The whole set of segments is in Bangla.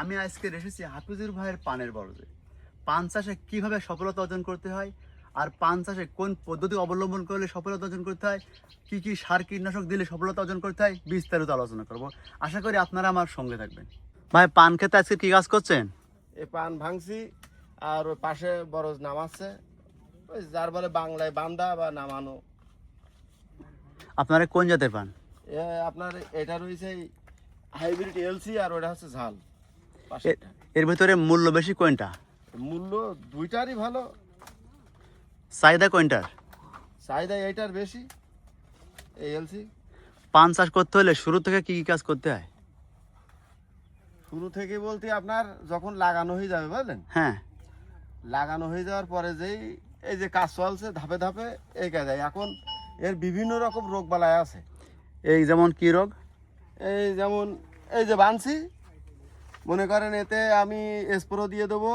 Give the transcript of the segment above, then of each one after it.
আমি আজকে এসেছি হাফিজুর ভাইয়ের পানের বরজে। পান চাষে কীভাবে সফলতা অর্জন করতে হয় আর পান চাষে কোন পদ্ধতি অবলম্বন করলে সফলতা অর্জন করতে হয়, কী কী সার কীটনাশক দিলে সফলতা অর্জন করতে হয়, বিস্তারিত আলোচনা করব। আশা করি আপনারা আমার সঙ্গে থাকবেন। ভাই, পান খেতে আজকে কী কাজ করছেন? এই পান ভাঙছি আর ওই পাশে বরজ নামাচ্ছে, ওই যার বলে বাংলায় বান্দা বা নামানো। আপনারা কোন জাতের পান? আপনার এটা রয়েছে হাইব্রিড এলসি আর ওটা হচ্ছে ঝাল এ- পাশেরটা। এর ভিতরে মূল্য বেশি কোনটা, মূল্য দুইটারই ভালো, চাহিদা কোনটার? চাহিদা এইটার বেশি, এই এলসি। পান চাষ করতে হলে শুরু থেকে কী কী কাজ করতে হয়? শুরু থেকে বলতে আপনার যখন লাগানো হয়ে যাবে বুঝলেন, হ্যাঁ। লাগানো হয়ে যাওয়ার পরে যেই এই যে কাজ চলছে ধাপে ধাপে এই কাজ হয়। এখন এর বিভিন্ন রকম রোগ বালাই আছে। এই যেমন কী রোগ? এই যেমন এই যে বানছি, মনে করেন এতে আমি স্প্রো দিয়ে দেবো,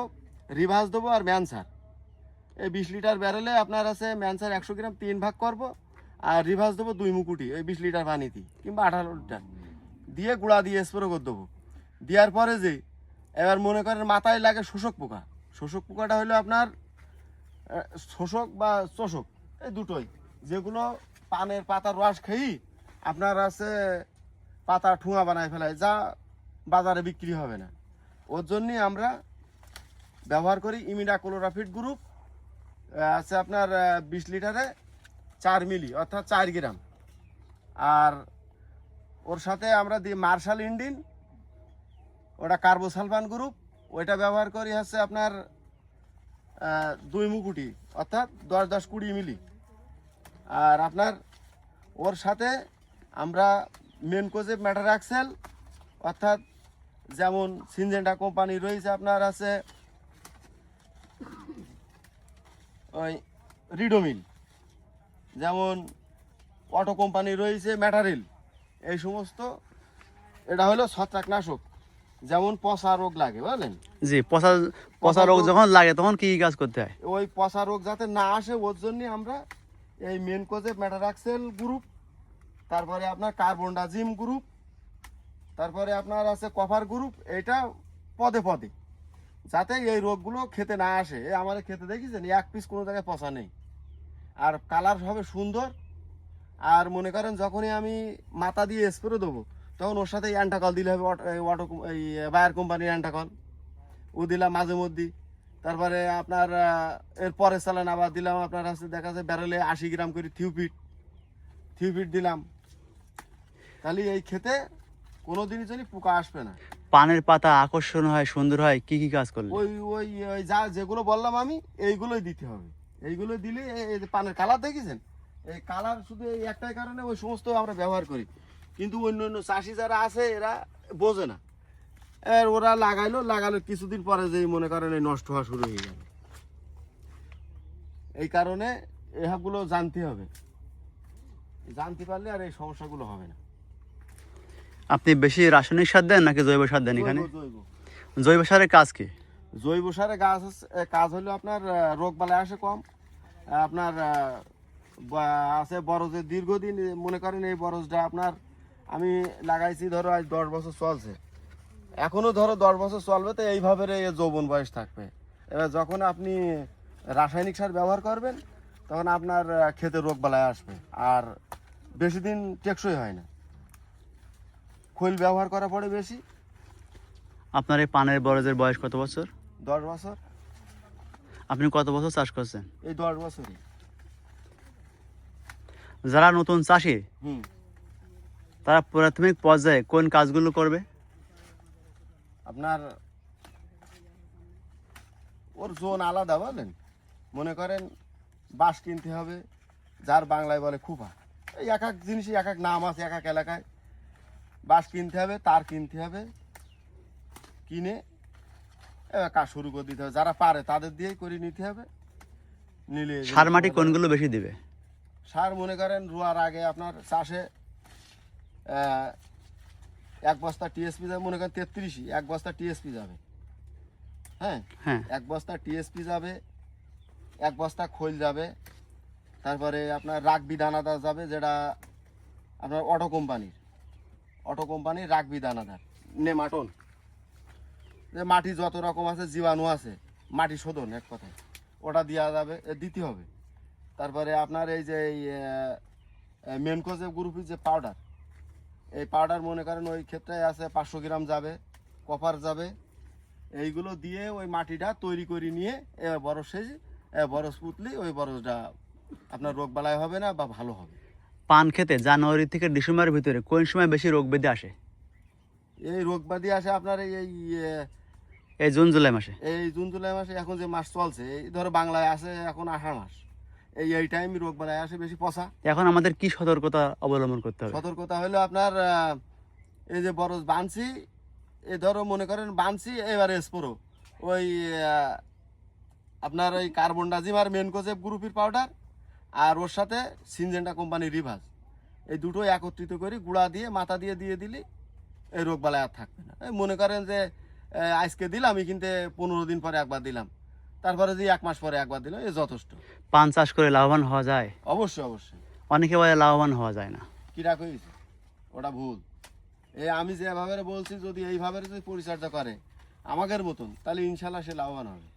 রিভার্স দেবো আর ম্যানসার। এই 20 লিটার ব্যারেলে আপনার আছে ম্যানসার 100 গ্রাম 3 ভাগ করব, আর রিভার্স দেবো 2 মুকুটি ওই 20 লিটার পানিতে কিংবা 18 লিটার দিয়ে গুঁড়া দিয়ে স্প্রো করে দেবো। দেওয়ার পরে যে এবার মনে করেন মাথায় লাগে শোষক পোকা। শোষক পোকাটা হলো আপনার শোষক বা চোষক, এই দুটোই, যেগুলো পানের পাতার রস খেয়েই আপনার আছে পাতা ঠুঙা বানায় ফেলায়, যা বাজারে বিক্রি হবে না। ওর জন্যই আমরা ব্যবহার করি ইমিডাক্লোরোপিড গ্রুপ, আছে আপনার 20 লিটারে 4 মিলি অর্থাৎ 4 গ্রাম। আর ওর সাথে আমরা দিই মার্শাল ইন্ডিন, ওটা কার্বোসালফান গ্রুপ, ওইটা ব্যবহার করি হচ্ছে আপনার 2 মুকুটি অর্থাৎ 10-20 মিলি। আর আপনার ওর সাথে আমরা মেনকোজেব ম্যাটারাক্সেল অর্থাৎ যেমন সিনজেন্টা কোম্পানি রয়েছে, আপনার আছে ওই রিডোমিল, যেমন অটো কোম্পানি রয়েছে ম্যাটারিল, এই সমস্ত। এটা হলো ছত্রাকনাশক, যেমন পচা রোগ লাগে বুঝলেন। জি, পচা পচা রোগ যখন লাগে তখন কী কী কাজ করতে হয়? ওই পচা রোগ যাতে না আসে ওর জন্যে আমরা এই মেনকোজেব ম্যাটারাক্সেল গ্রুপ, তারপরে আপনার কার্বনডাজিম গ্রুপ, তারপরে আপনার আছে কপার গ্রুপ, এটা পদে পদে যাতে এই রোগগুলো খেতে না আসে। আমাদের খেতে দেখেছেন এক পিস কোনো জায়গায় পচা নেই, আর কালার হবে সুন্দর। আর মনে করেন যখনই আমি মাথা দিয়ে স্প্রে দেবো তখন ওর সাথে অ্যান্টাকল দিলে হবে, এই বায়ার কোম্পানির অ্যান্টাকল ও দিলাম মাঝে মধ্যে। তারপরে আপনার এর পরের চালান আবার দিলাম আপনার কাছে দেখা যায় ব্যারেলে 80 গ্রাম করে থিউপিট দিলাম। তাহলে এই খেতে কোনো দিনই জন্য পোকা আসবে না। পানের পাতা আকর্ষণ হয়, সুন্দর হয় কী কী কাজ করলে? ওই ওই ওই যা যেগুলো বললাম আমি, এইগুলোই দিতে হবে। এইগুলো দিলে এই যে পানের কালার দেখেছেন, এই কালার শুধু এই একটাই কারণে ওই সমস্ত আমরা ব্যবহার করি। কিন্তু অন্য অন্য চাষি যারা আছে এরা বোঝে না, এর ওরা লাগালো কিছুদিন পরে যেই মনে করেন এই নষ্ট হওয়া শুরু হয়ে গেল। এই কারণে এগুলো জানতে হবে, জানতে পারলে আর এই সমস্যাগুলো হবে না। আপনি বেশি রাসায়নিক সার দেন নাকি জৈব সার দেন এখানে? জৈব জৈব সারের কাজ কি? জৈব সারে কাজ হলো আপনার রোগ বালাই আসে কম। আপনার আছে বরজের দীর্ঘদিন, মনে করেন এই বরজটা আপনার আমি লাগাইছি ধরো আজ 10 বছর চলছে, এখনো ধরো 10 বছর চলবে, তো এইভাবে যৌবন বয়স থাকবে। এবার যখন আপনি রাসায়নিক সার ব্যবহার করবেন তখন আপনার খেতে রোগ বালাই আসবে, আর বেশি দিন টেকসই হয় না। খৈল ব্যবহার করা পড়ে বেশি। আপনার এই পানের বরজের বয়স কত বছর? 10 বছর। আপনি কত বছর চাষ করছেন? এই 10 বছরই। যারা নতুন চাষি হুম। তারা প্রাথমিক পর্যায়ে কোন কাজগুলো করবে? আপনার ওর জোন আলাদা বলেন, মনে করেন বাঁশ কিনতে হবে, যার বাংলায় বলে খুপা। এই এক এক জিনিসই এক এক নাম আছে, এক এক এলাকায়। বাঁশ কিনতে হবে, তার কিনতে হবে, কিনে এবার কাজ শুরু করে দিতে হবে। যারা পারে তাদের দিয়েই করে নিতে হবে। নিলে সার মাটি কোনগুলো বেশি দিবে? সার মনে করেন রোয়ার আগে আপনার চাষে 1 বস্তা টিএসপি যাবে, মনে করেন 33ই 1 বস্তা টিএসপি যাবে। হ্যাঁ, হ্যাঁ। 1 বস্তা টিএসপি যাবে, 1 বস্তা খৈল যাবে, তারপরে আপনার রাগবি দানাদার যাবে, যেটা আপনার অটো কোম্পানির রাগবি দানাদার নেমাটন। যে মাটি যত রকম আছে জীবাণু আছে মাটি শোধন এক কথায় ওটা দেওয়া যাবে দিতে হবে। তারপরে আপনার এই যে মেনকোজে গ্রুপের যে পাউডার, এই পাউডার মনে করেন ওই ক্ষেত্রে আছে 500 গ্রাম যাবে, কপার যাবে, এইগুলো দিয়ে ওই মাটিটা তৈরি করে নিয়ে বরফ সেজে বরফ পুতলি ওই বরফটা আপনার রোগ বালাই হবে না বা ভালো হবে। পান খেতে জানুয়ারি থেকে ডিসেম্বরের ভিতরে কোন সময় বেশি রোগ ব্যাধি আসে? এই রোগ ব্যাধি আসে আপনার এই জুন জুলাই মাসে। এই জুন জুলাই মাসে, এখন যে মাস চলছে এই ধরো বাংলায় আছে এখন আষাঢ় মাস, এই টাইম রোগ বালাই আসে বেশি পচা। এখন আমাদের কি সতর্কতা অবলম্বন করতে হবে? সতর্কতা হলো আপনার এই যে বরজ বানছি, এই ধরো মনে করেন বানছি এবারে স্প্রো ওই আপনার ওই কার্বন ডাজিম আর মেনকোজেব গ্রুপের পাউডার আর ওর সাথে সিনজেন্টা কোম্পানির রিভাজ, এই দুটো একত্রিত করে গুঁড়া দিয়ে মাথা দিয়ে দিয়ে দিলি এই রোগ বালাই আর থাকবে না। এই মনে করেন যে আজকে দিলাম কিন্তু 15 দিন পরে একবার দিলাম, তারপরে যে 1 মাস পরে একবার দিলাম, এই যথেষ্ট। পান চাষ করে লাভবান হওয়া যায়? অবশ্যই অবশ্যই। অনেকে বলে লাভবান হওয়া যায় না। কিরা কইছে ওটা ভুল। এই আমি যেভাবে বলছি যদি এইভাবে যদি পরিচর্যা করে আমাদের মতন তাহলে ইনশাল্লাহ সে লাভবান হবে।